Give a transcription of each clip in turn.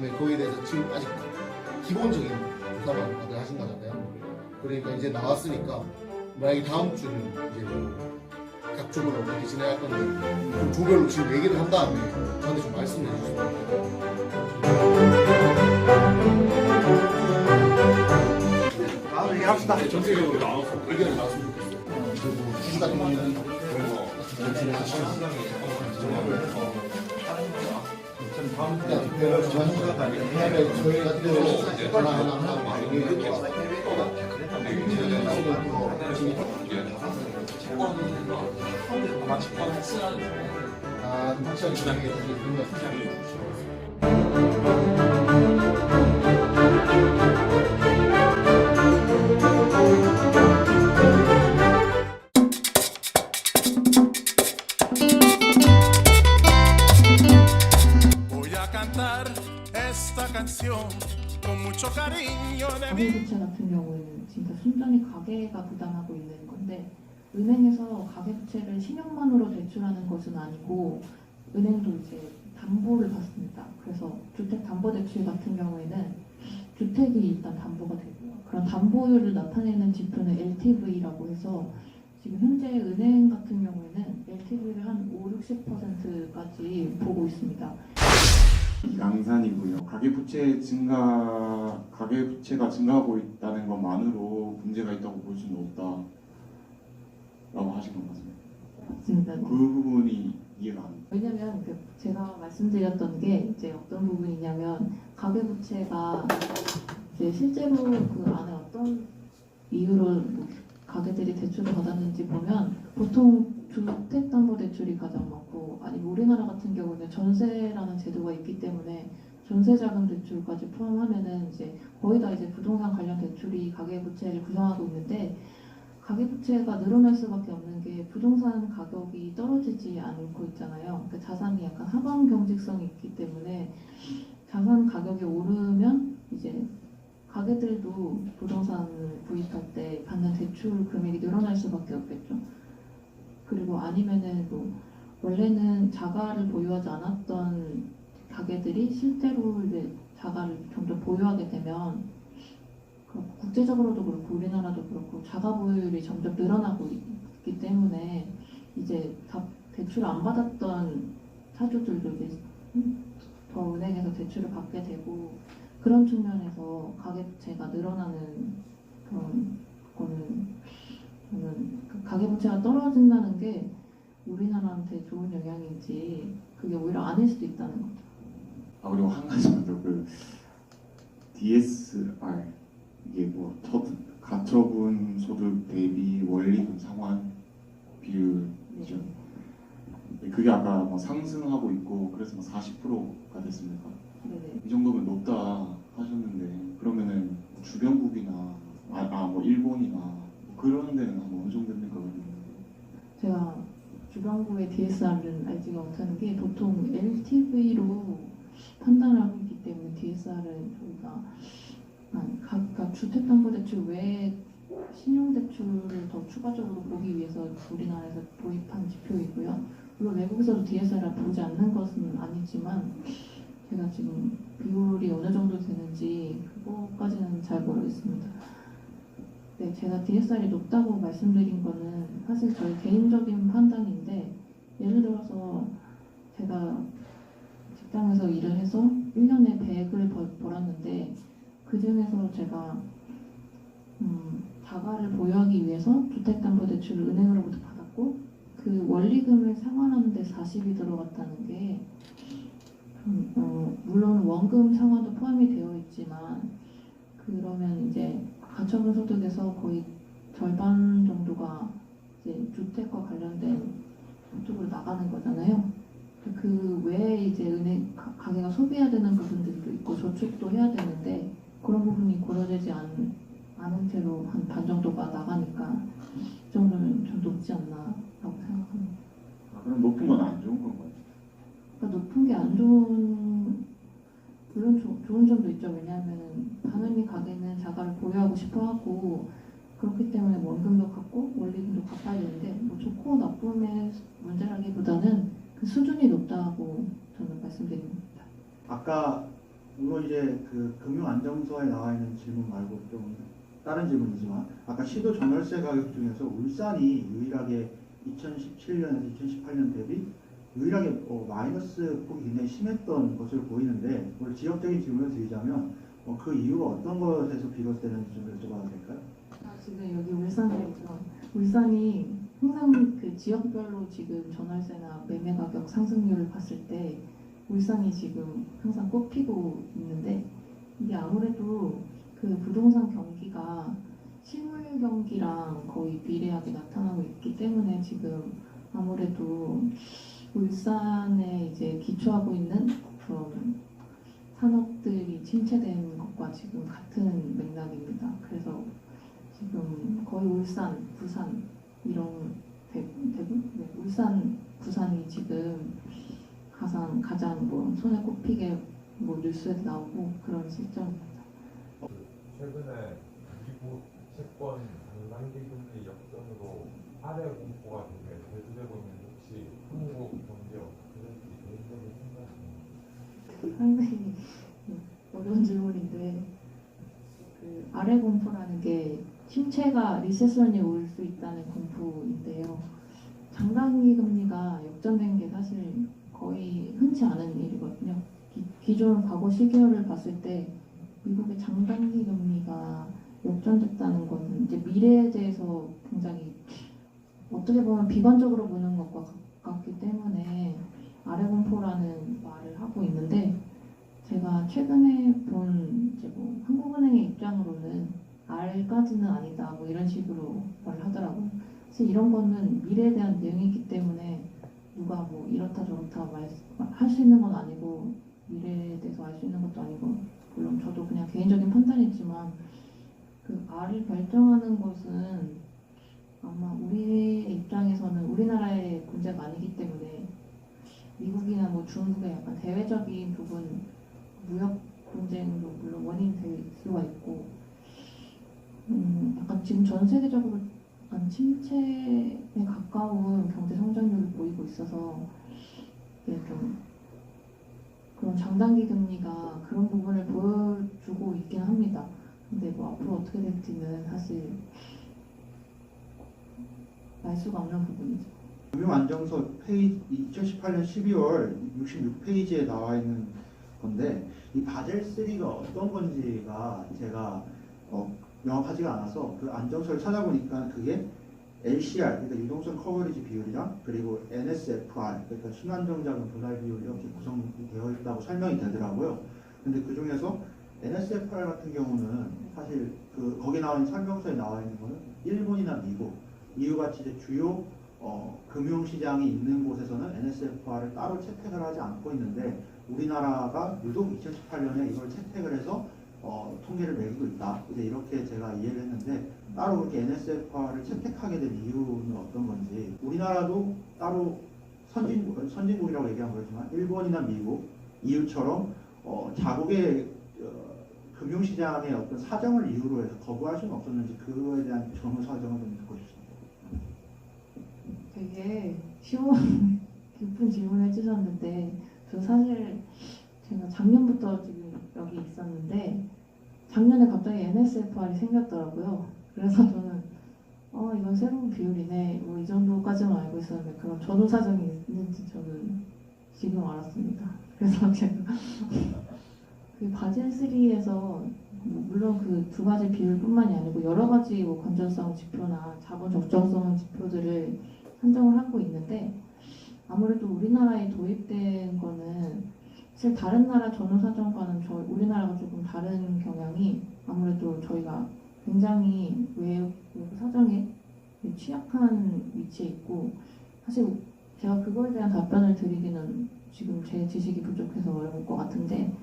다음에 그거에 대해서 지금 아직 기본적인 조사만 다들 하신 거잖아요. 그러니까 이제 나왔으니까 만약에 다음 주는 이제 각 조별로 어떻게 진행할 건데 그 조별로 지금 얘기를 한 다음에 저한테 좀 말씀해 주시면 다음 얘기합시다. 전체적으로 나눠서 의견이 나왔으면 좋겠어요. 그리고 주주 같은 경우는 저희 같은 경우는 하나 확실하게 그런 거 Voy a cantar esta canción con mucho cariño de 가계 mi 부채 같은 경우에는 진짜 순전히 가계가 부담하고 있는 건데 은행에서 가계 부채를 신용만으로 대출하는 것은 아니고 은행도 이제 담보를 받습니다. 그래서 주택담보대출 같은 경우에는 주택이 일단 담보가 되고요. 그런 담보율을 나타내는 지표는 LTV라고 해서 지금 현재 은행 같은 경우에는 LTV를 한 5-60%까지 보고 있습니다. 양산이고요. 가계부채가 증가하고 있다는 것만으로 문제가 있다고 볼 수는 없다라고 하신 것 같습니다. 맞습니다. 그 부분이 이해가 안 돼요. 왜냐면 제가 말씀드렸던 게 이제 어떤 부분이냐면 가계부채가 이제 실제로 그 안에 어떤 이유로 뭐 가게들이 대출을 받았는지 보면 보통 주택담보대출이 가장 많고 아니면 우리나라 같은 경우는 전세라는 제도가 있기 때문에 전세자금 대출까지 포함하면은 이제 거의 다 이제 부동산 관련 대출이 가계부채를 구성하고 있는데 가계부채가 늘어날 수밖에 없는 게 부동산 가격이 떨어지지 않고 있잖아요. 그러니까 자산이 약간 하방 경직성이 있기 때문에 자산 가격이 오르면 이제 가게들도 부동산을 구입할 때 받는 대출 금액이 늘어날 수밖에 없겠죠. 그리고 아니면은 뭐 원래는 자가를 보유하지 않았던 가게들이 실제로 이제 자가를 점점 보유하게 되면 국제적으로도 그렇고 우리나라도 그렇고 자가 보유율이 점점 늘어나고 있기 때문에 이제 대출을 안 받았던 사주들도 이제 더 은행에서 대출을 받게 되고 그런 측면에서 가계부채가 늘어나는 그런 거는 저는 가계부채가 떨어진다는 게 우리나라한테 좋은 영향인지 그게 오히려 아닐 수도 있다는 거죠. 그리고 한 가지만 더 DSR 이게 뭐 가처분 소득 대비 원리금 상환 비율이죠. 그게 아까 뭐 상승하고 있고 그래서 뭐 40%가 됐습니까? 네네. 이 정도면 높다 하셨는데 그러면은 주변국이나 뭐 일본이나 뭐 그런 데는 한 어느 정도 됩니까? 제가 주변국의 DSR은 알지가 못하는 게 보통 LTV로 판단을 하고 있기 때문에 DSR은 저희가 그러니까 주택담보대출 외에 신용대출을 더 추가적으로 보기 위해서 우리나라에서 도입한 지표이고요. 물론 외국에서도 DSR을 보지 않는 것은 아니지만 제가 지금 비율이 어느 정도 되는지 그거까지는 잘 모르겠습니다. 네, 제가 DSR이 높다고 말씀드린 거는 사실 저희 개인적인 판단인데 예를 들어서 제가 직장에서 일을 해서 1년에 100을 벌었는데 그 중에서 제가 자가를 보유하기 위해서 주택담보대출을 은행으로부터 받았고 그 원리금을 상환하는 데 40이 들어갔다는 게 물론 원금 상환도 포함이 되어 있지만 그러면 이제 가처분 소득에서 거의 절반 정도가 이제 주택과 관련된 소득으로 나가는 거잖아요. 그 외에 이제 은행 가게가 소비해야 되는 부분들도 있고 저축도 해야 되는데 그런 부분이 고려되지 않은 채로 한 반 정도가 나가니까 이 정도면 좀 높지 않나라고 생각합니다. 그럼 높은 건 안 좋은 건가요? 그러니까 높은 게 안 좋은 물론 좋은 점도 있죠. 왜냐하면 당연히 가게는 자가를 보유하고 싶어하고 그렇기 때문에 원금도 갚고 원리금도 갚아야 되는데 뭐 좋고 나쁨의 문제라기보다는 그 수준이 높다고 저는 말씀드립니다. 아까 물론 이제 그 금융안정서에 나와 있는 질문 말고 좀 다른 질문이지만 아까 시도 전월세 가격 중에서 울산이 유일하게 2017년에서 2018년 대비 유일하게 마이너스 폭이 굉장히 심했던 것으로 보이는데 오늘 지역적인 질문을 드리자면 그 이유가 어떤 것에서 비롯되는지 좀 여쭤봐도 될까요? 지금 여기 울산에 있죠. 울산이 항상 그 지역별로 지금 전월세나 매매 가격 상승률을 봤을 때 울산이 지금 항상 꼽히고 있는데 이게 아무래도 그 부동산 경기가 실물 경기랑 거의 비례하게 나타나고 있기 때문에 지금 아무래도 울산에 이제 기초하고 있는 그런 산업들이 침체된 것과 지금 같은 맥락입니다. 그래서 지금 거의 울산, 부산 이런 대구? 네, 울산, 부산이 지금 가장 뭐 손에 꼽히게 뭐 뉴스에도 나오고 그런 실정입니다. 최근에 미국 채권 단기금리 역전으로 아래 공포가 되게 대두되고 있는데 혹시 한국 경제 어떻게 될지 개인적인 생각이 상당히 어려운 질문인데 그 아래 공포라는 게 침체가 리세션이 올 수 있다는 공포인데요. 장단기 금리가 역전된 게 사실 거의 흔치 않은 일이거든요. 기존 과거 시기를 봤을 때 미국의 장단기 금리가 역전됐다는 것은 이제 미래에 대해서 굉장히 어떻게 보면 비관적으로 보는 것과 가깝기 때문에 아래 공포라는 말을 하고 있는데 제가 최근에 본 이제 뭐 한국은행의 입장으로는 R까지는 아니다 뭐 이런 식으로 말을 하더라고요. 사실 이런 거는 미래에 대한 내용이기 때문에 누가 뭐 이렇다 저렇다 할 수 있는 건 아니고 미래에 대해서 알 수 있는 것도 아니고 물론 저도 그냥 개인적인 판단이지만 그 R을 결정하는 것은 아마 우리 입장에서는 우리나라의 문제가 아니기 때문에 미국이나 뭐 중국의 약간 대외적인 부분 무역 분쟁도 물론 원인이 될 수가 있고 약간 지금 전 세계적으로 약간 침체에 가까운 경제 성장률을 보이고 있어서 이게 좀 그런 장단기 금리가 그런 부분을 보여주고 있긴 합니다. 근데 뭐 앞으로 어떻게 될지는 사실 알 수가 없는 부분이죠. 금융안정서 페이지 2018년 12월 66페이지에 나와 있는 건데 이 바젤 3가 어떤 건지가 제가 명확하지가 않아서 그 안정서를 찾아보니까 그게 LCR 그러니까 유동성 커버리지 비율이랑 그리고 NSFR 그러니까 순환정자금 분할 비율 이렇게 구성되어 있다고 설명이 되더라고요. 근데 그 중에서 NSFR 같은 경우는 사실 그 거기 나와 있는 설명서에 나와 있는 거는 일본이나 미국 이유같이 이제 주요 금융시장이 있는 곳에서는 NSFR을 따로 채택을 하지 않고 있는데 우리나라가 유독 2018년에 이걸 채택을 해서 통계를 매기고 있다. 이제 이렇게 제가 이해를 했는데 따로 그렇게 NSFR을 채택하게 된 이유는 어떤 건지 우리나라도 따로 선진국이라고 얘기한 거지만 일본이나 미국, EU처럼 자국의 금융시장의 어떤 사정을 이유로 해서 거부할 수는 없었는지 그거에 대한 전후 사정을 좀 듣고 싶습니다. 되게 쉬운 깊은 질문을 해주셨는데 저 사실 제가 작년부터 지금 여기 있었는데 작년에 갑자기 NSFR이 생겼더라고요. 그래서 저는 이건 새로운 비율이네 뭐 이 정도까지만 알고 있었는데 그런 전후 사정이 있는지 저는 지금 알았습니다. 그래서 제가 그 바젤 3에서 물론 그 두 가지 비율뿐만이 아니고 여러 가지 뭐 건전성 지표나 자본 적정성 지표들을 산정을 하고 있는데 아무래도 우리나라에 도입된 거는 사실 다른 나라 전후 사정과는 우리나라가 조금 다른 경향이 아무래도 저희가 굉장히 외국 사정에 취약한 위치에 있고 사실 제가 그거에 대한 답변을 드리기는 지금 제 지식이 부족해서 어려울 것 같은데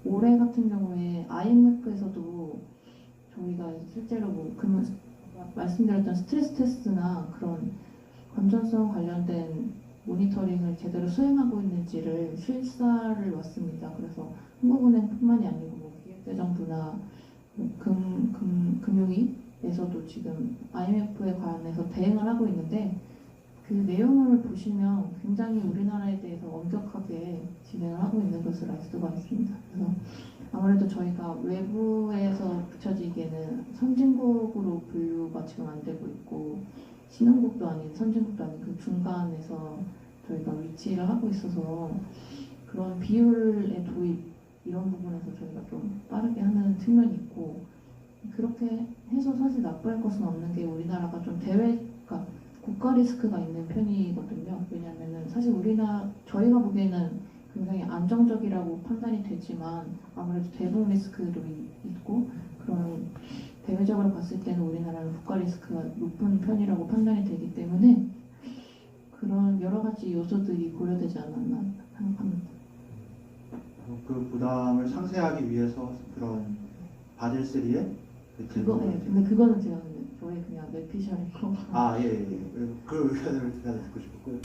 올해 같은 경우에 IMF에서도 저희가 실제로 뭐 말씀드렸던 스트레스 테스트나 그런 건전성 관련된 모니터링을 제대로 수행하고 있는지를 실사를 왔습니다. 그래서 한국은행뿐만이 아니고 뭐 기획재정부나 금융위에서도 지금 IMF에 관해서 대응을 하고 있는데 그 내용을 보시면 굉장히 우리나라에 대해서 엄격하게 진행을 하고 있는 것을 알 수가 있습니다. 그래서 아무래도 저희가 외부에서 붙여지기에는 선진국으로 분류가 지금 안 되고 있고 신흥국도 아닌 선진국도 아닌 그 중간에서 저희가 위치를 하고 있어서 그런 비율의 도입 이런 부분에서 저희가 좀 빠르게 하는 측면이 있고 그렇게 해서 사실 나쁠 것은 없는 게 우리나라가 좀 대외가 국가 리스크가 있는 편이거든요. 왜냐하면은 사실 저희가 보기에는 굉장히 안정적이라고 판단이 되지만 아무래도 대북 리스크도 있고 그런 대외적으로 봤을 때는 우리나라는 국가 리스크가 높은 편이라고 판단이 되기 때문에 그런 여러 가지 요소들이 고려되지 않았나 생각합니다. 그 부담을 상쇄하기 위해서 그런 바젤 3의 근데 그거는 제가 저의 그냥 뇌피셜이고 그 의견을 제가 듣고 싶었고요.